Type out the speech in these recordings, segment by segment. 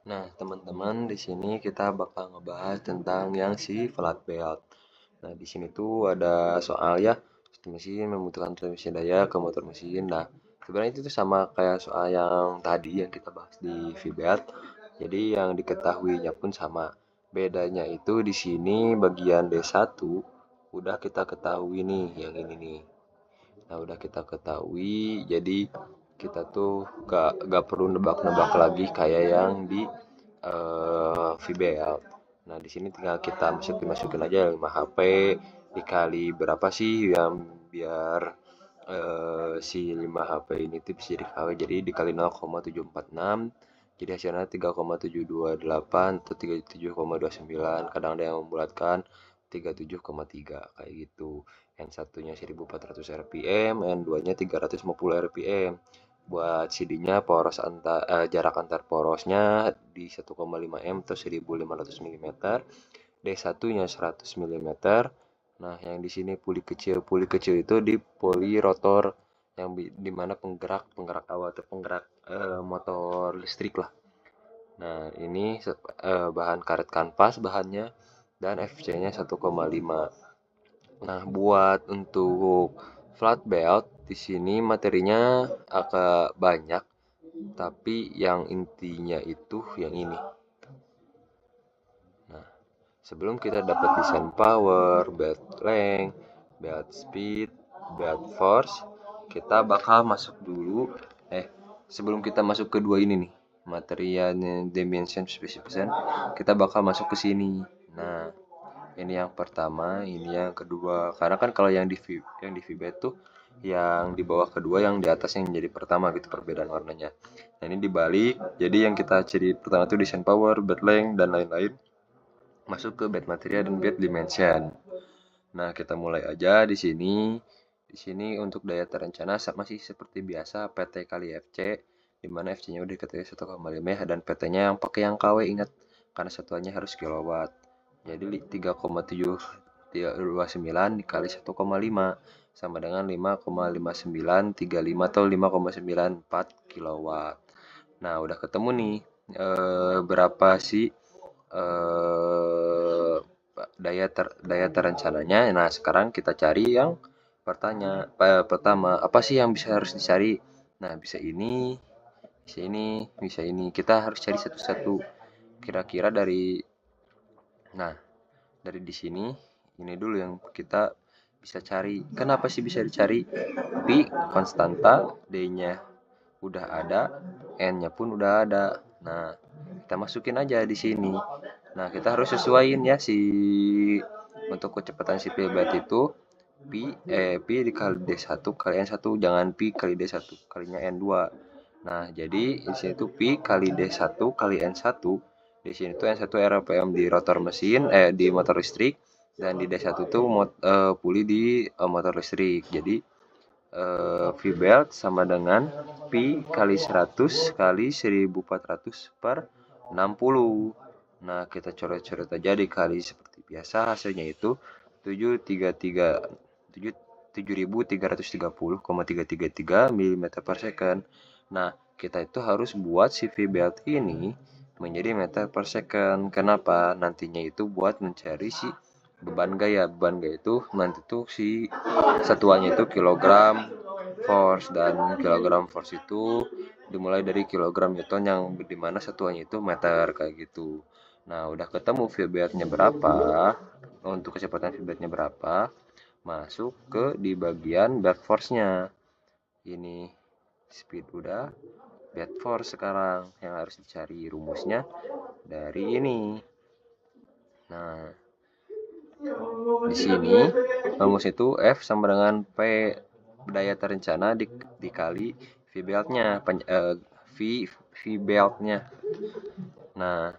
Nah, teman-teman, di sini kita bakal ngebahas tentang yang si flat belt. Nah, di sini tuh ada soal ya, sistem mesin membutuhkan transmisi daya ke motor mesin. Nah, sebenarnya itu tuh sama kayak soal yang tadi yang kita bahas di V-belt. Jadi yang diketahuinya pun sama. Bedanya itu di sini bagian D1 udah kita ketahui nih, yang ini nih. Nah, udah kita ketahui, jadi kita tuh gak perlu nebak-nebak lagi kayak yang di VBL. Nah, di sini tinggal kita masukin aja 5 HP dikali berapa sih yang biar si 5 HP ini tuh bisa dikali, jadi dikali 0,746, jadi hasilnya 3,728 atau 37,29. Kadang ada yang membulatkan 37,3 kayak gitu. N satunya 1400 rpm, N2 nya 350 rpm. Buat CD-nya jarak antar porosnya di 1,5 m atau 1500 mm, D1 nya 100 mm. Nah, yang di sini puli kecil itu di puli rotor yang di mana penggerak awal atau penggerak motor listrik lah. Nah, ini bahan karet kanvas bahannya dan FC-nya 1,5. Nah, buat untuk flat belt di sini materinya agak banyak, tapi yang intinya itu yang ini. Nah, sebelum kita dapat desain power, belt length, belt speed, belt force, kita bakal masuk dulu. Sebelum kita masuk ke dua ini nih, materialnya dimension specification, kita bakal masuk ke sini. Nah, ini yang pertama, ini yang kedua. Karena kan kalau yang di VBET tuh yang di bawah kedua, yang di atas yang jadi pertama gitu perbedaan warnanya. Nah, ini dibalik. Jadi yang kita cari pertama tuh desain power, bed length dan lain-lain. Masuk ke bed material dan bed dimension. Nah, kita mulai aja di sini. Di sini untuk daya terencana masih seperti biasa PT kali FC, di mana FC-nya udah diketahui 1,5 dan PT-nya yang pakai yang KW, ingat, karena satuannya harus kilowatt. Jadi 3,729 dikali 1,5 sama dengan 5,5935 atau 5,94 kilowatt. Nah, udah ketemu nih berapa sih eh, daya terencananya. Nah, sekarang kita cari yang pertama, apa sih yang harus dicari? Nah, bisa ini, bisa ini, bisa ini. Kita harus cari satu-satu. Kira-kira nah, dari di sini, ini dulu yang kita bisa cari. Kenapa sih bisa dicari? Pi konstanta, D-nya udah ada, N-nya pun udah ada. Nah, kita masukin aja di sini. Nah, kita harus sesuaiin ya untuk kecepatan si P-bat itu pi dikali D1 kali N1, jangan pi kali D1 kalinya N2. Nah, jadi di sini tuh pi kali D1 kali N1. Di sini tuh N1 RPM di rotor mesin, di motor listrik, dan di D1 tuh puli di motor listrik. Jadi V-belt sama dengan pi kali 100 kali 1400 per 60. Nah, kita coret-coret aja dikali seperti biasa, hasilnya itu 7330,333 mm per second. Nah, kita itu harus buat si V-belt ini menjadi meter per second. Kenapa? Nantinya itu buat mencari si beban gaya. Beban gaya itu nanti tuh si satuannya itu kilogram force, dan kilogram force itu dimulai dari kilogram newton yang dimana satuannya itu meter kayak gitu. Nah, udah ketemu V-beltnya berapa, untuk kecepatan V-beltnya berapa, masuk ke di bagian belt force-nya. Ini speed udah, belt force sekarang yang harus dicari rumusnya dari ini. Nah, di sini rumus itu F sama dengan P daya terencana dikali V-beltnya, V-beltnya. Nah,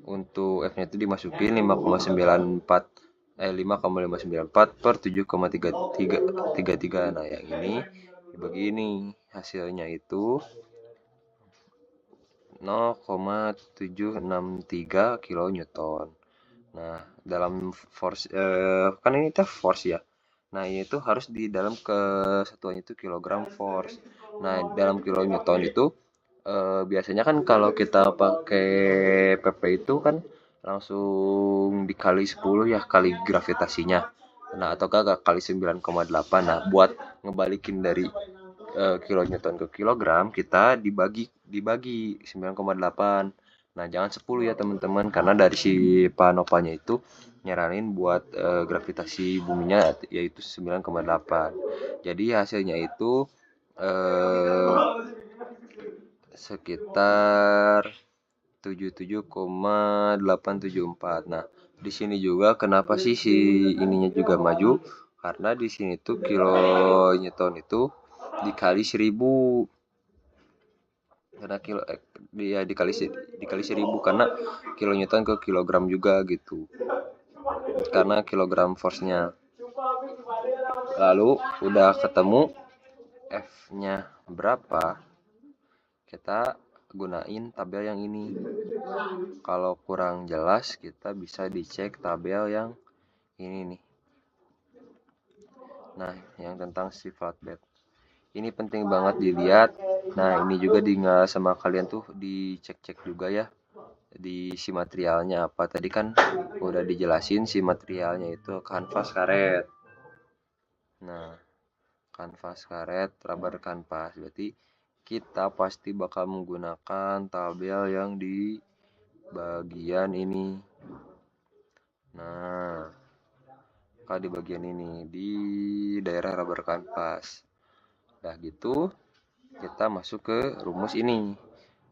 untuk F-nya itu dimasukin 5,594 per 7,33. Nah, yang ini dibagi ini, hasilnya itu 0,763 kilonewton. Nah, dalam force, kan ini teh force ya. Nah, ini tuh harus di dalam kesatuannya itu kilogram force. Nah, dalam kilonewton itu biasanya kan kalau kita pakai PP itu kan langsung dikali 10 ya kali gravitasinya. Nah, ataukah kali 9,8. Nah, buat ngebalikin dari kilonewton ke kilogram, kita dibagi dibagi 9,8. Nah, jangan 10 ya teman-teman, karena dari si Panovanya itu nyaranin buat gravitasi buminya yaitu 9,8. Jadi hasilnya itu eh, sekitar 77,874. Nah, di sini juga kenapa sih si ininya juga maju? Karena di sini tuh kilonewton itu dikali 1000. Karena dia dikali 1000 karena kilonewton ke kilogram juga gitu. Karena kilogram force-nya. Lalu udah ketemu F-nya berapa? Kita gunain tabel yang ini. Kalau kurang jelas kita bisa dicek tabel yang ini nih. Nah, yang tentang si flatbed. Ini penting banget dilihat. Nah, ini juga tinggal sama kalian tuh dicek-cek juga ya di si materialnya apa. Tadi kan udah dijelasin si materialnya itu kanvas karet. Nah, kanvas karet, rubber kanvas. Berarti kita pasti bakal menggunakan tabel yang di bagian ini. Nah, di bagian ini di daerah rubber kanvas. Nah, gitu kita masuk ke rumus ini.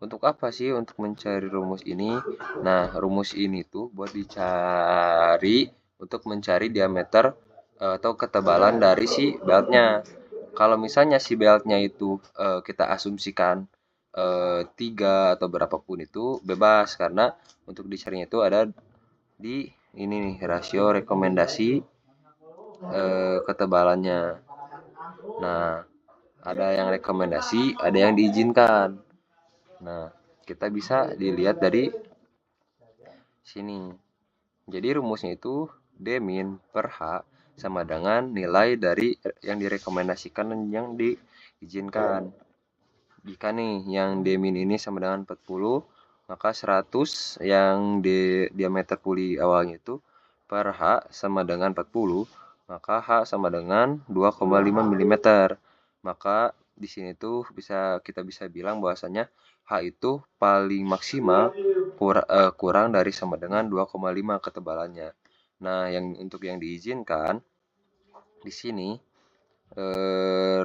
Untuk apa sih untuk mencari rumus ini? Nah, rumus ini tuh buat dicari untuk mencari diameter atau ketebalan dari si beltnya. Kalau misalnya si beltnya itu kita asumsikan 3 atau berapapun itu bebas karena untuk dicarinya itu ada di ini nih rasio rekomendasi ketebalannya. Nah, ada yang rekomendasi, ada yang diizinkan. Nah, kita bisa dilihat dari sini. Jadi rumusnya itu D min per H sama dengan nilai dari yang direkomendasikan dan yang diizinkan. Jika nih yang D min ini sama dengan 40, maka 100 yang diameter puli awalnya itu per H sama dengan 40, maka H sama dengan 2,5 mm. Maka di sini tuh kita bisa bilang bahwasanya H itu paling maksimal kurang dari sama dengan 2,5 ketebalannya. Nah, untuk yang diizinkan di sini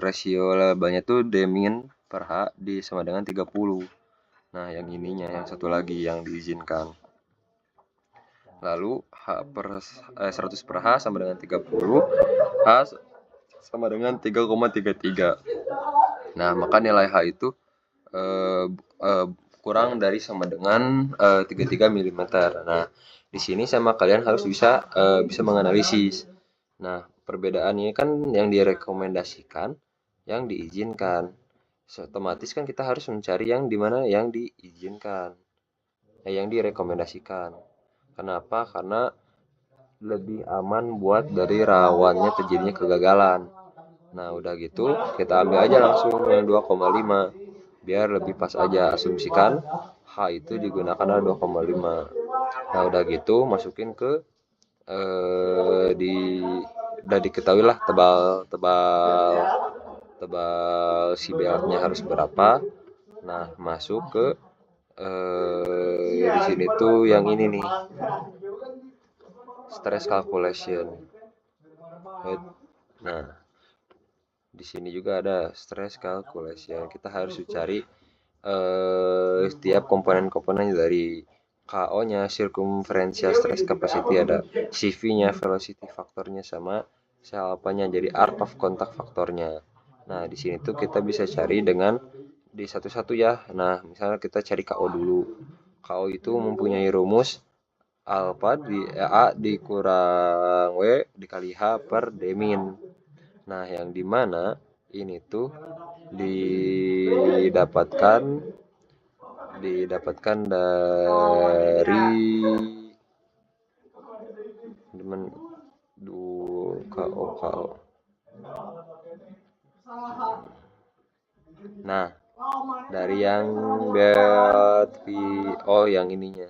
rasio labanya tuh D min per H sama dengan 30. Nah, yang ininya yang satu lagi yang diizinkan. Lalu 100 per H sama dengan 30, H sama dengan 3,33. Nah, maka nilai H itu kurang dari sama dengan 33 mm. Nah, di sini sama kalian harus bisa menganalisis. Nah, perbedaannya kan yang direkomendasikan, yang diizinkan. Otomatis kan kita harus mencari yang dimana yang diizinkan, yang direkomendasikan. Kenapa? Karena lebih aman buat dari rawannya terjadinya kegagalan. Nah, udah gitu kita ambil aja langsung yang 2,5 biar lebih pas aja. Asumsikan H itu digunakan adalah 2,5. Nah, udah gitu masukin ke udah diketahui lah tebal si beltnya harus berapa. Nah, masuk ke di sini tuh yang ini nih, stress calculation. Nah, di sini juga ada stress calculation. Kita harus cari setiap komponen-komponen dari KO-nya, circumferential stress capacity, ada CV-nya, velocity faktornya, sama apanya, jadi art of contact faktornya. Nah, di sini tuh kita bisa cari dengan di satu-satu ya. Nah, misalnya kita cari KO dulu. KO itu mempunyai rumus alpha A dikurang W dikali H per D min. Nah, yang dimana ini tuh didapatkan dari KO. Nah, Dari yang bed oh yang ininya.